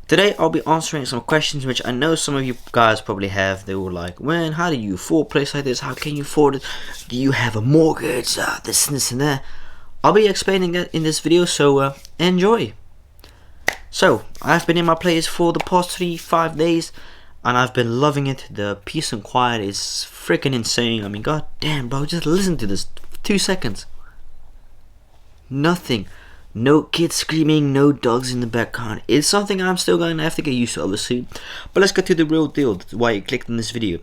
Today I'll be answering some questions which I know some of you guys probably have. They were like, "When? How do you afford a place like this? How can you afford it? Do you have a mortgage? This and that." I'll be explaining it in this video, so enjoy. So I've been in my place for the past 3-5 days, and I've been loving it. The peace and quiet is freaking insane. I mean, god damn, bro, just listen to this. 2 seconds. Nothing. No kids screaming, no dogs in the background. It's something I'm still going to have to get used to, obviously. But let's get to the real deal. That's why you clicked on this video.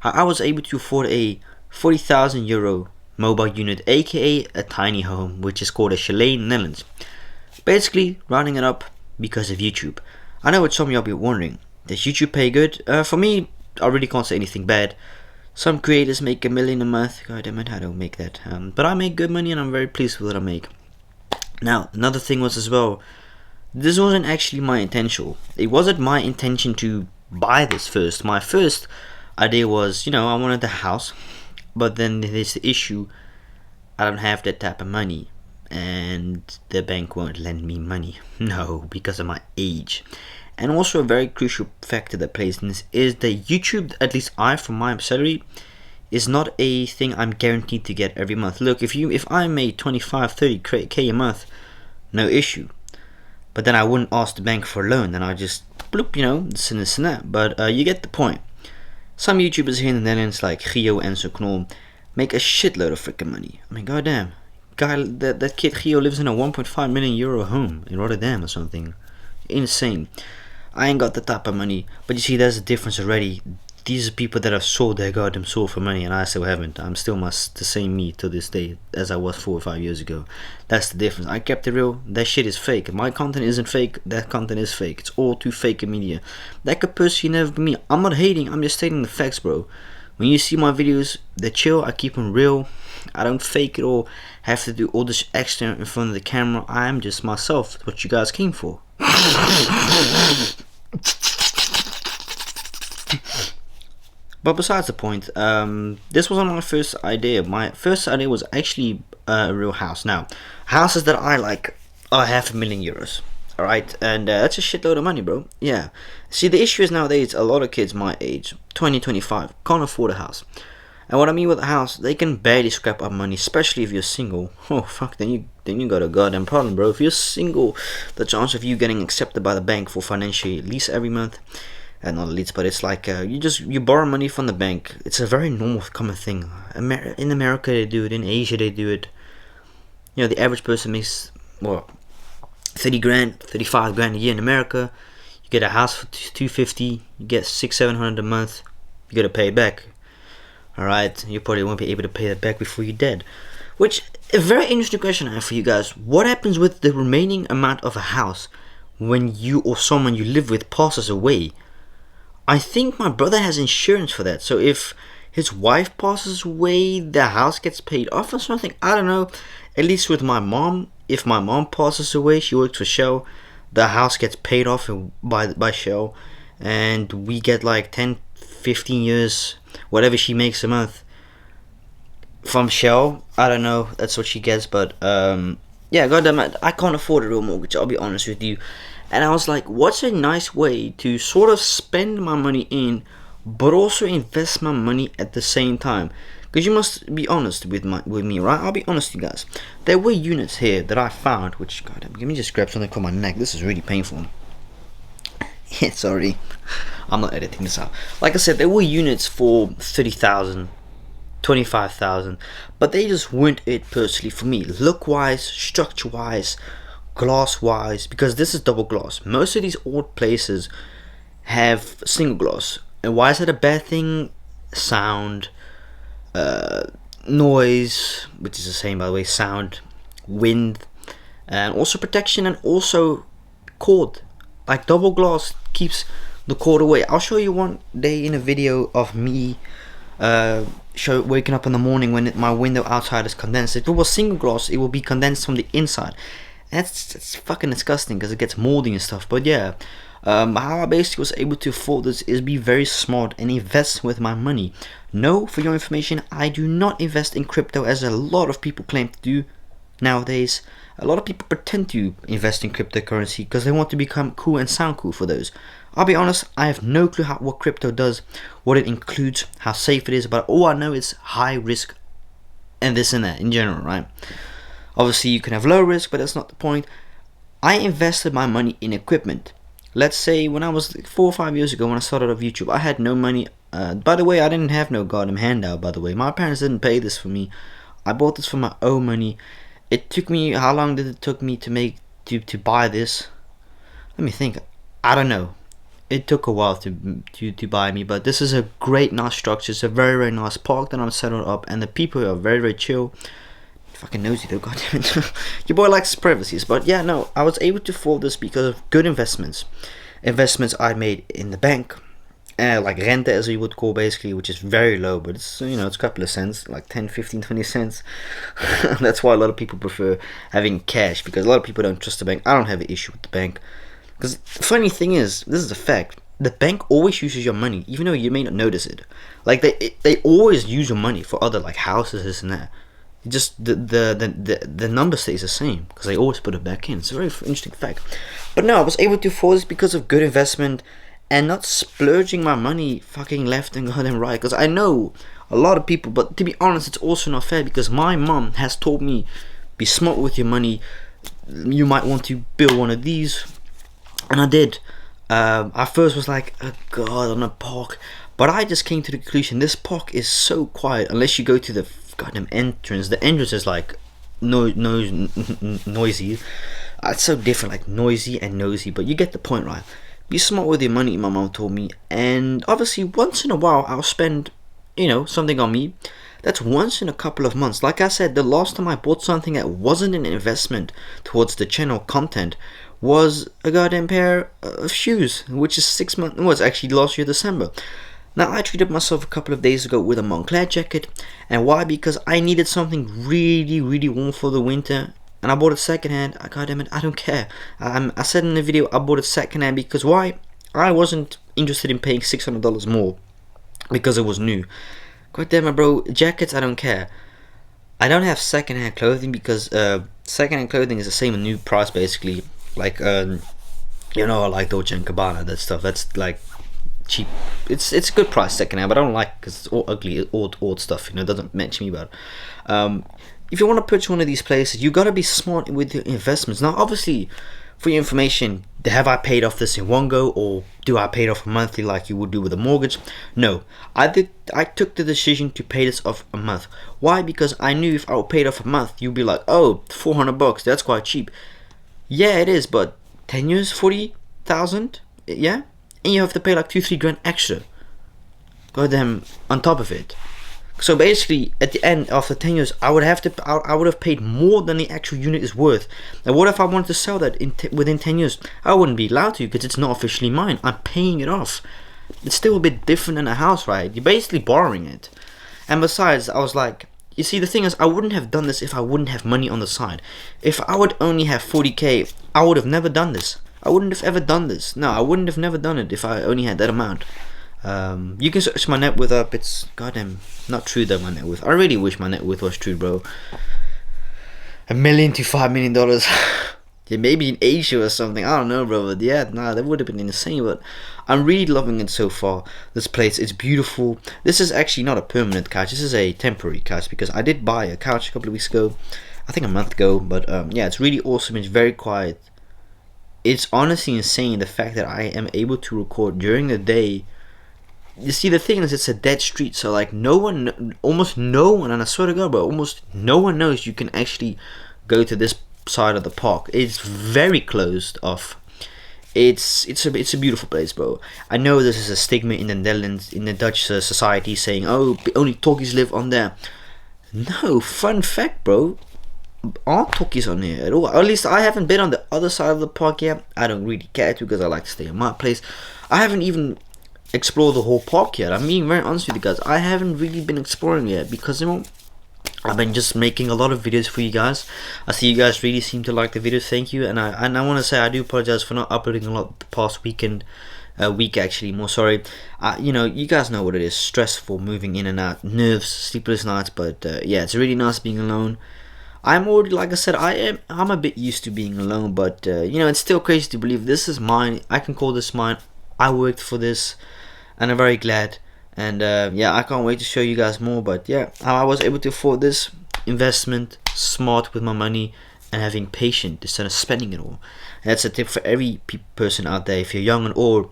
I was able to afford a 40,000 euro mobile unit, aka a tiny home, which is called a chalet in the Netherlands. Basically, rounding it up because of YouTube. I know what some of y'all be wondering. Does YouTube pay good? For me, I really can't say anything bad. Some creators make $1 million a month. God damn it, I don't make that. But I make good money and I'm very pleased with what I make. Now, another thing was as well, this wasn't actually my intention. It wasn't my intention to buy this first. My first idea was, I wanted the house. But then there's the issue, I don't have that type of money. And the bank won't lend me money. No, because of my age. And also a very crucial factor that plays in this is that YouTube, at least from my salary, is not a thing I'm guaranteed to get every month. Look, if I made 25-30k a month, no issue. But then I wouldn't ask the bank for a loan, then I just bloop, this and that. But you get the point. Some YouTubers here in the Netherlands, like Gio and Knol, make a shitload of freaking money. I mean, goddamn. That kid Gio lives in a 1.5 million euro home in Rotterdam or something. Insane. I ain't got the type of money, but you see, there's a difference already. These are people that have sold their goddamn soul for money, and I still haven't. I'm still the same me to this day as I was 4 or 5 years ago. That's the difference. I kept it real. That shit is fake. My content isn't fake. That content is fake. It's all too fake in media. That could personally never be me. I'm not hating. I'm just stating the facts, bro. When you see my videos, they're chill. I keep them real. I don't fake it or have to do all this extra in front of the camera. I am just myself. That's what you guys came for. But besides the point, this wasn't my first idea. My first idea was actually a real house. Now, houses that I like are €500,000. Alright, and that's a shitload of money, bro. Yeah. See, the issue is nowadays a lot of kids my age, 20-25, can't afford a house. And what I mean with a house, they can barely scrap up money, especially if you're single. Oh fuck, then you got a goddamn problem, bro. If you're single, the chance of you getting accepted by the bank for financial lease every month, and not lease, but it's like you borrow money from the bank. It's a very normal, common thing. In America they do it, in Asia they do it. The average person makes 30 grand, 35 grand a year in America. You get a house for 250, you get 600-700 a month. You gotta pay it back. Alright, you probably won't be able to pay that back before you're dead. Which, a very interesting question I have for you guys. What happens with the remaining amount of a house when you or someone you live with passes away? I think my brother has insurance for that. So if his wife passes away, the house gets paid off or something. I don't know. At least with my mom, if my mom passes away, she works for Shell, the house gets paid off by Shell. And we get like 10-15 years, whatever she makes a month from Shell. I don't know, that's what she gets, but yeah, goddamn it, I can't afford a real mortgage, I'll be honest with you. And I was like, what's a nice way to sort of spend my money in, but also invest my money at the same time? Because you must be honest with me, right? I'll be honest with you guys. There were units here that I found, which, goddamn, let me just grab something from my neck. This is really painful. Yeah, sorry. I'm not editing this out. Like I said, there were units for 30,000, 25,000, but they just weren't it personally for me. Look-wise, structure-wise, glass-wise, because this is double glass. Most of these old places have single glass. And why is that a bad thing? Sound, noise, which is the same by the way, sound, wind, and also protection, and also cord. Like double glass keeps the cord away. I'll show you one day in a video of me waking up in the morning when my window outside is condensed. If it was single glass, it will be condensed from the inside. That's fucking disgusting because it gets moldy and stuff. But yeah, how I basically was able to afford this is be very smart and invest with my money. No, for your information, I do not invest in crypto as a lot of people claim to do. Nowadays, a lot of people pretend to invest in cryptocurrency because they want to become cool and sound cool for those. I'll be honest, I have no clue what crypto does, what it includes, how safe it is, but all I know is high risk and this and that in general, right? Obviously, you can have low risk, but that's not the point. I invested my money in equipment. Let's say when I was 4 or 5 years ago when I started off YouTube, I had no money. By the way, I didn't have no goddamn handout, by the way. My parents didn't pay this for me. I bought this for my own money. It took me, how long did it took me to buy this? Let me think. I don't know. It took a while to buy me, but this is a great, nice structure. It's a very, very nice park that I'm settled up, and the people are very, very chill. Fucking nosy though, goddammit. Your boy likes privacies, but yeah, no, I was able to afford this because of good investments. Investments I made in the bank, like rente as you would call basically, which is very low, but it's, it's a couple of cents, like 10, 15, 20 cents. That's why a lot of people prefer having cash, because a lot of people don't trust the bank. I don't have an issue with the bank. Because the funny thing is, this is a fact, the bank always uses your money, even though you may not notice it. Like they always use your money for other like houses, this and that. Just the number stays the same because they always put it back in. It's a very interesting fact. But no, I was able to afford this because of good investment and not splurging my money fucking left and goddamn right. Because I know a lot of people, but to be honest, it's also not fair because my mom has told me, be smart with your money. You might want to build one of these, and I did. I first was like, oh god, on a park, but I just came to the conclusion this park is so quiet unless you go to the goddamn entrance. The entrance is like noisy. It's so different, like noisy and nosy, but you get the point, right? Be smart with your money, my mom told me, and obviously once in a while I'll spend, something on me. That's once in a couple of months. Like I said, the last time I bought something that wasn't an investment towards the channel content was a goddamn pair of shoes, which is 6 months. Well, it's actually last year December. Now, I treated myself a couple of days ago with a Moncler jacket. And why? Because I needed something really, really warm for the winter. And I bought it secondhand. Goddammit, I don't care. I said in the video, I bought it secondhand because why? I wasn't interested in paying $600 more because it was new. Goddammit, bro. Jackets, I don't care. I don't have secondhand clothing because secondhand clothing is the same as new price basically. Like, like Dolce & Gabbana, that stuff. That's like cheap. It's a good price secondhand, but I don't like because it's all ugly, old stuff. It doesn't match me. But if you want to purchase one of these places, you gotta be smart with your investments. Now, obviously, for your information, have I paid off this in one go, or do I pay it off monthly like you would do with a mortgage? No, I took the decision to pay this off a month. Why? Because I knew if I would pay it off a month, you'd be like, oh, $400, that's quite cheap. Yeah, it is, but 10 years, 40,000, yeah, and you have to pay like 2-3 grand extra. Goddamn, on top of it. So basically, at the end, after 10 years, I would have paid more than the actual unit is worth. Now, what if I wanted to sell that within 10 years? I wouldn't be allowed to because it's not officially mine. I'm paying it off. It's still a bit different than a house, right? You're basically borrowing it. And besides, I was like, you see, the thing is, I wouldn't have done this if I wouldn't have money on the side. If I would only have 40k, I would have never done this. I wouldn't have ever done this. No, I wouldn't have never done it if I only had that amount. You can search my net worth up. It's goddamn not true though, my net worth. I really wish my net worth was true, bro. $1 million to $5 million. Yeah, maybe in Asia or something. I don't know, bro. But yeah, nah, that would have been insane. But I'm really loving it so far. This place, it's beautiful. This is actually not a permanent couch. This is a temporary couch because I did buy a couch a couple of weeks ago. I think a month ago. But yeah, it's really awesome. It's very quiet. It's honestly insane the fact that I am able to record during the day. You see, the thing is, it's a dead street, so like almost no one, and I swear to God, bro, almost no one knows you can actually go to this side of the park. It's very closed off. It's a beautiful place, bro. I know this is a stigma in the Netherlands, in the Dutch society, saying, oh, only talkies live on there. No, fun fact, bro, aren't talkies on here at all. Or at least I haven't been on the other side of the park yet. I don't really care to because I like to stay in my place. I haven't even explore the whole park yet. I'm being very honest with you guys. I haven't really been exploring yet because I've been just making a lot of videos for you guys. I see you guys really seem to like the videos. Thank you. And I want to say I do apologize for not uploading a lot the past week actually, more sorry. You guys know what it is. Stressful, moving in and out, nerves, sleepless nights. But yeah, it's really nice being alone. I'm already, like I said, I'm a bit used to being alone, but you know, it's still crazy to believe this is mine. I can call this mine. I worked for this, and I'm very glad. And yeah, I can't wait to show you guys more. But yeah, how I was able to afford this investment, smart with my money, and having patience instead of spending it all. And that's a tip for every person out there. If you're young and old,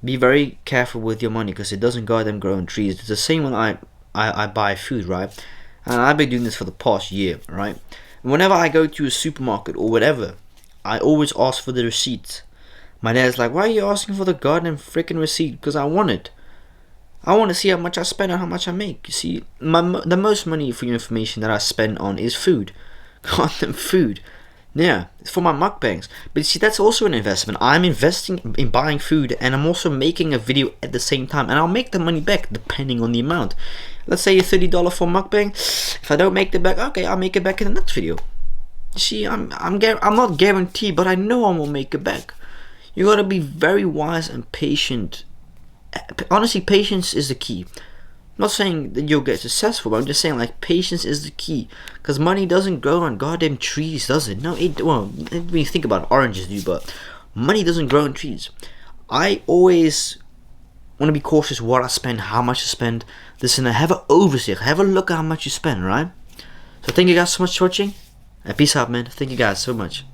be very careful with your money because it doesn't goddamn grow on trees. It's the same when I buy food, right? And I've been doing this for the past year, right? And whenever I go to a supermarket or whatever, I always ask for the receipt. My dad's like, why are you asking for the goddamn freaking receipt? Because I want it. I want to see how much I spend and how much I make. You see, the most money, for your information, that I spend on is food. Goddamn food. Yeah, it's for my mukbangs. But you see, that's also an investment. I'm investing in buying food, and I'm also making a video at the same time. And I'll make the money back depending on the amount. Let's say $30 for mukbang. If I don't make it back, okay, I'll make it back in the next video. You see, I'm not guaranteed, but I know I will make it back. You gotta be very wise and patient. Honestly, patience is the key. I'm not saying that you'll get successful, but I'm just saying, like, patience is the key. Because money doesn't grow on goddamn trees, does it? No, well, when you think about it, oranges do, but money doesn't grow on trees. I always want to be cautious what I spend, how much I spend. Listen, have an oversight. Have a look at how much you spend, right? So thank you guys so much for watching. And peace out, man. Thank you guys so much.